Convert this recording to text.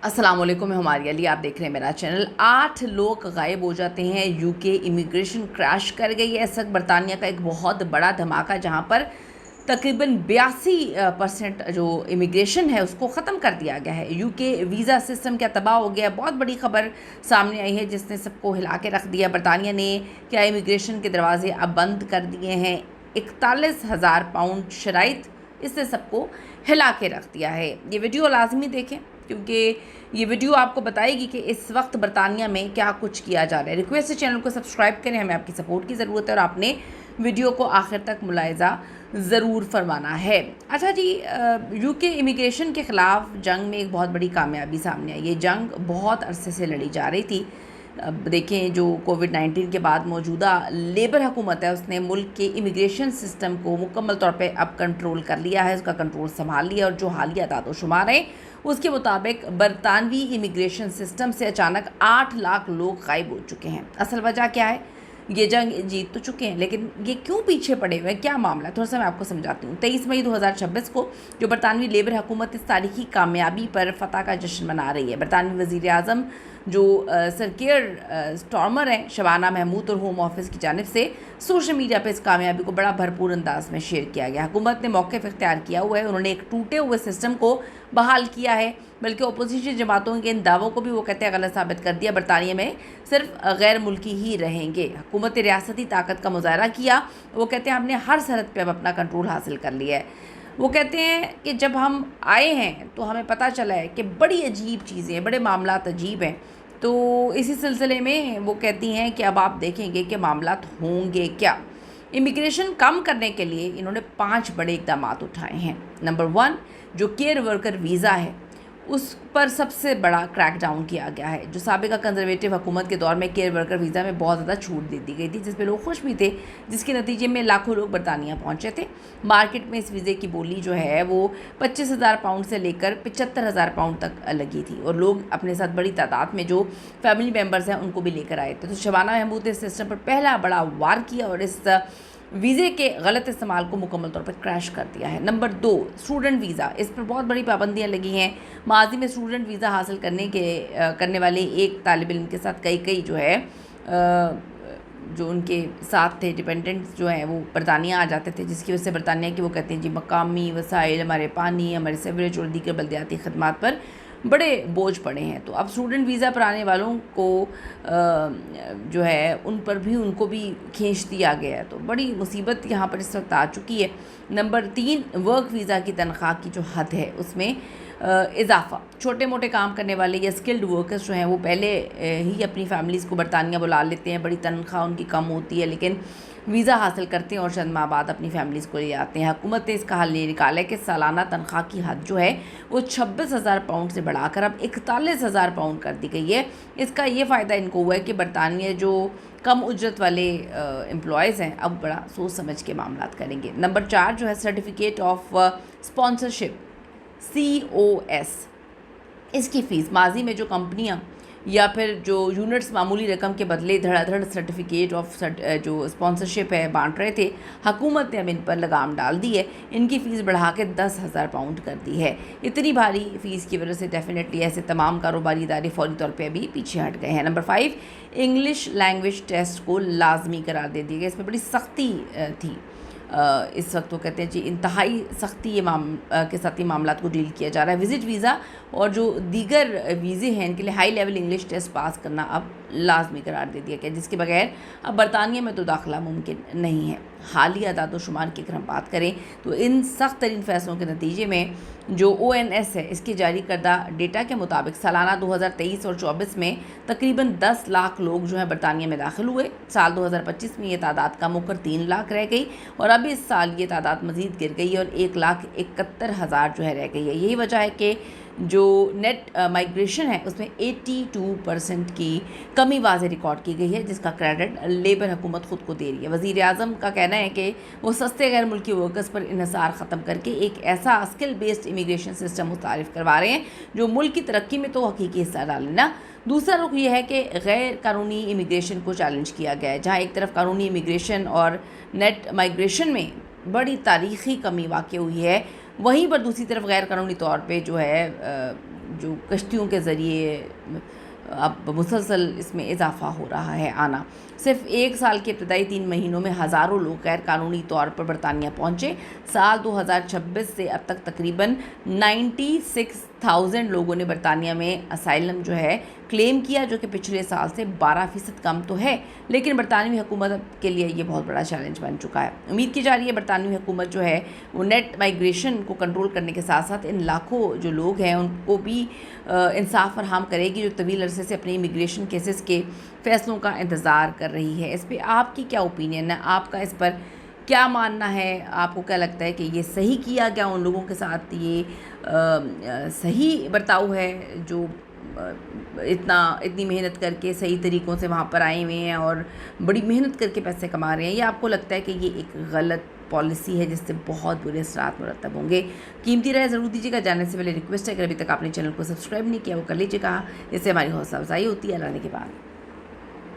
अस्सलाम वालेकुम, मैं हमारी अली, आप देख रहे हैं मेरा चैनल। 8 लोग गायब हो जाते हैं, यूके इमिग्रेशन क्रैश कर गई है। इस वक्त बरतानिया का एक बहुत बड़ा धमाका, जहां पर तकरीबन 82% जो इमिग्रेशन है उसको ख़त्म कर दिया गया है। यूके वीज़ा सिस्टम क्या तबाह हो गया है। बहुत बड़ी खबर सामने आई है जिसने सबको हिला के रख दिया। बरतानिया ने क्या इमिग्रेशन के दरवाजे अब बंद कर दिए हैं। 41,000 पाउंड शराइत, इसने सबको हिला के रख दिया है। ये वीडियो लाजमी देखें क्योंकि ये वीडियो आपको बताएगी कि इस वक्त बरतानिया में क्या कुछ किया जा रहा है। रिक्वेस्ट है चैनल को सब्सक्राइब करें, हमें आपकी सपोर्ट की ज़रूरत है और आपने वीडियो को आखिर तक मुलाहिज़ा ज़रूर फरमाना है। अच्छा जी, यूके इमिग्रेशन के ख़िलाफ़ जंग में एक बहुत बड़ी कामयाबी सामने आई। ये जंग बहुत अरसे से लड़ी जा रही थी। अब देखें, जो कोविड-19 के बाद मौजूदा लेबर हुकूमत है उसने मुल्क के इमिग्रेशन सिस्टम को मुकम्मल तौर पे अब कंट्रोल कर लिया है, उसका कंट्रोल संभाल लिया। और जो हालिया दादोशुमार है उसके मुताबिक बरतानवी इमिग्रेशन सिस्टम से अचानक 8 लाख लोग गायब हो चुके हैं। असल वजह क्या है? ये जंग जीत तो चुके हैं, लेकिन ये क्यों पीछे पड़े हुए हैं, क्या मामला है, थोड़ा सा मैं आपको समझाती हूँ। 23 मई 2026 को जो बरतानवी लेबर हुकूमत इस तारीखी कामयाबी पर फतह का जश्न मना रही है। बरतानवी वज़ीर आज़म जो सर कियर स्टार्मर हैं, शबाना महमूद, और होम ऑफिस की जानिब से सोशल मीडिया पर इस कामयाबी को बड़ा भरपूर अंदाज में शेयर किया गया। हुकूमत ने मौक़िफ़ इख्तियार किया हुआ है, उन्होंने एक टूटे हुए सिस्टम को बहाल किया है, बल्कि अपोजिशन जमातों के इन दावों को भी वो कहते हैं गलत साबित कर दिया। बरतानिया में सिर्फ गैर मुल्की ही रहेंगे। हुकूमत ने रियासती ताकत का मुजाहरा किया। वो कहते हैं हमने हर सरहद पे अब अपना कंट्रोल हासिल कर लिया है। वो कहते हैं कि जब हम आए हैं तो हमें पता चला है कि बड़ी अजीब चीज़ें हैं, बड़े मामलात अजीब हैं। तो इसी सिलसिले में वो कहती हैं कि अब आप देखेंगे कि मामलात होंगे क्या। इमिग्रेशन कम करने के लिए इन्होंने 5 बड़े इक़दाम उठाए हैं। नंबर 1, जो केयर वर्कर वीज़ा है उस पर सबसे बड़ा क्रैक डाउन किया गया है। जो साबिका कंजर्वेटिव हुकूमत के दौर में केयर वर्कर वीज़ा में बहुत ज़्यादा छूट दे दी गई थी, जिस पे लोग खुश भी थे, जिसके नतीजे में लाखों लोग बरतानिया पहुंचे थे। मार्केट में इस वीज़े की बोली जो है वो 25,000 पाउंड से लेकर 75,000 पाउंड तक लगी थी, और लोग अपने साथ बड़ी तादाद में जो फैमिली मेम्बर्स हैं उनको भी लेकर आए थे। तो शबाना महमूद ने इस सिस्टम पर पहला बड़ा वार किया और इस वीज़े के गलत इस्तेमाल को मुकम्मल तौर पर क्रैश कर दिया है। नंबर 2, स्टूडेंट वीज़ा, इस पर बहुत बड़ी पाबंदियां लगी हैं। माजी में स्टूडेंट वीज़ा हासिल करने वाले एक तालिब इल्म के साथ कई जो है जो उनके साथ थे डिपेंडेंट्स जो हैं वो बरतानिया आ जाते थे, जिसकी वजह से बरतानिया की वो कहते हैं जी मकामी वसाइल, हमारे पानी, हमारे सेवरेज और दीगर बल्दियाती खदमात पर बड़े बोझ पड़े हैं। तो अब स्टूडेंट वीज़ा पर आने वालों को जो है उन पर भी उनको भी खींच दिया गया है। तो बड़ी मुसीबत यहाँ पर इस वक्त आ चुकी है। नंबर 3, वर्क वीज़ा की तनख्वाह की जो हद है उसमें इजाफ़ा। छोटे मोटे काम करने वाले या स्किल्ड वर्कर्स जो हैं वो पहले ही अपनी फैमिलीज़ को बरतानिया बुला लेते हैं, बड़ी तनख्वाह उनकी कम होती है, लेकिन वीज़ा हासिल करते हैं और चंद माह बाद अपनी फैमिलीज़ को ले आते हैं। हुकूमत ने इसका हल ये निकाला है कि सालाना तनख्वाह की हद जो है वो 26,000 पाउंड से बढ़ाकर अब 41,000 पाउंड कर दी गई है। इसका ये फ़ायदा इनको हुआ है कि बरतानिया जो कम उजरत वाले एम्प्लॉयज़ हैं अब बड़ा सोच समझ के मामलात करेंगे। नंबर 4 जो है सर्टिफिकेट ऑफ स्पॉन्सरशिप, COS, इसकी फ़ीस माजी में जो कंपनियां या फिर जो यूनिट्स मामूली रकम के बदले धड़ाधड़ सर्टिफिकेट ऑफ जो स्पॉन्सरशिप है बांट रहे थे, हुकूमत ने अब इन पर लगाम डाल दी है। इनकी फ़ीस बढ़ा के 10,000 पाउंड कर दी है। इतनी भारी फ़ीस की वजह से डेफिनेटली ऐसे तमाम कारोबारी इदारे फौरी तौर पे अभी पीछे हट गए हैं। नंबर 5, इंग्लिश लैंग्वेज टेस्ट को लाजमी करार दे दिया गया। इसमें बड़ी सख्ती थी। इस वक्त वो कहते हैं जी इंतहाई सख्ती के साथ ही मामला को डील किया जा रहा है। विज़िट वीज़ा और जो दीगर वीज़े हैं इनके लिए high level English test pass करना अब लाजमी करार दे दिया गया, जिसके बगैर अब बरतानिया में तो दाखिला मुमकिन नहीं है। हालिया दादोशुमार की अगर हम बात करें तो इन सख्त तरीन फैसलों के नतीजे में जो ONS है इसके जारी करदा डेटा के मुताबिक सालाना 2023 और 24 में तकरीबन 10 लाख लोग जो है बरतानिया में दाखिल हुए। साल 2025 में ये तादाद कम होकर 3 लाख रह गई और अब इस साल ये तादाद मज़ीद गिर गई और 1,71,000 जो है रह गई है। यही वजह है कि जो नेट माइग्रेशन है उसमें 82% की कमी वाज़े रिकॉर्ड की गई है, जिसका क्रेडिट लेबर हुकूमत ख़ुद को दे रही है। वज़ीर आज़म का कहना है कि वो सस्ते गैर मुल्की वर्कर्स पर इन्हिसार ख़त्म करके एक ऐसा स्किल बेस्ड इमिग्रेशन सिस्टम मुतारिफ़ करवा रहे हैं जो मुल्क की तरक्की में तो हकीकी हिस्सा डाले ना। दूसरा रुख ये है कि गैर कानूनी इमिग्रेशन को चैलेंज किया गया है, जहाँ एक तरफ कानूनी इमिग्रेशन और नेट माइग्रेशन में बड़ी तारीख़ी कमी वाक़ हुई है, वहीं पर दूसरी तरफ गैर कानूनी तौर पे जो है جو کشتیوں کے ذریعے اب مسلسل اس میں اضافہ ہو رہا ہے آنا. صرف 1 سال کے ابتدائی 3 مہینوں میں ہزاروں لوگ غیر قانونی طور پر برطانیہ پہنچے. سال 2026 سے اب تک تقریباً 96,000 لوگوں نے برطانیہ میں اسائلم جو ہے کلیم کیا، جو کہ پچھلے سال سے 12% کم تو ہے، لیکن برطانوی حکومت کے لیے یہ بہت بڑا چیلنج بن چکا ہے. امید کی جا رہی ہے برطانوی حکومت جو ہے وہ نیٹ مائیگریشن کو کنٹرول کرنے کے ساتھ ساتھ ان لاکھوں جو لوگ ہیں ان کو بھی انصاف فراہم کرے گی جو طویل عرصے سے اپنے امیگریشن کیسز کے فیصلوں کا انتظار کر رہی ہے. اس پہ آپ کی کیا اوپینین ہے؟ آپ کا اس پر کیا ماننا ہے؟ آپ کو کیا لگتا ہے کہ یہ صحیح کیا گیا ان لوگوں کے ساتھ؟ یہ صحیح برتاؤ ہے جو اتنی محنت کر کے صحیح طریقوں سے وہاں پر آئے ہوئے ہیں اور بڑی محنت کر کے پیسے کما رہے ہیں، یا آپ کو لگتا ہے کہ یہ ایک غلط پالیسی ہے جس سے بہت برے اثرات مرتب ہوں گے؟ قیمتی رائے ضرور دیجیے گا. جاننے سے پہلے ریکویسٹ ہے کہ ابھی تک آپ نے چینل کو سبسکرائب نہیں کیا وہ کر لیجیے گا، اس سے ہماری حوصلہ افزائی ہوتی ہے. اللہ نے کے بعد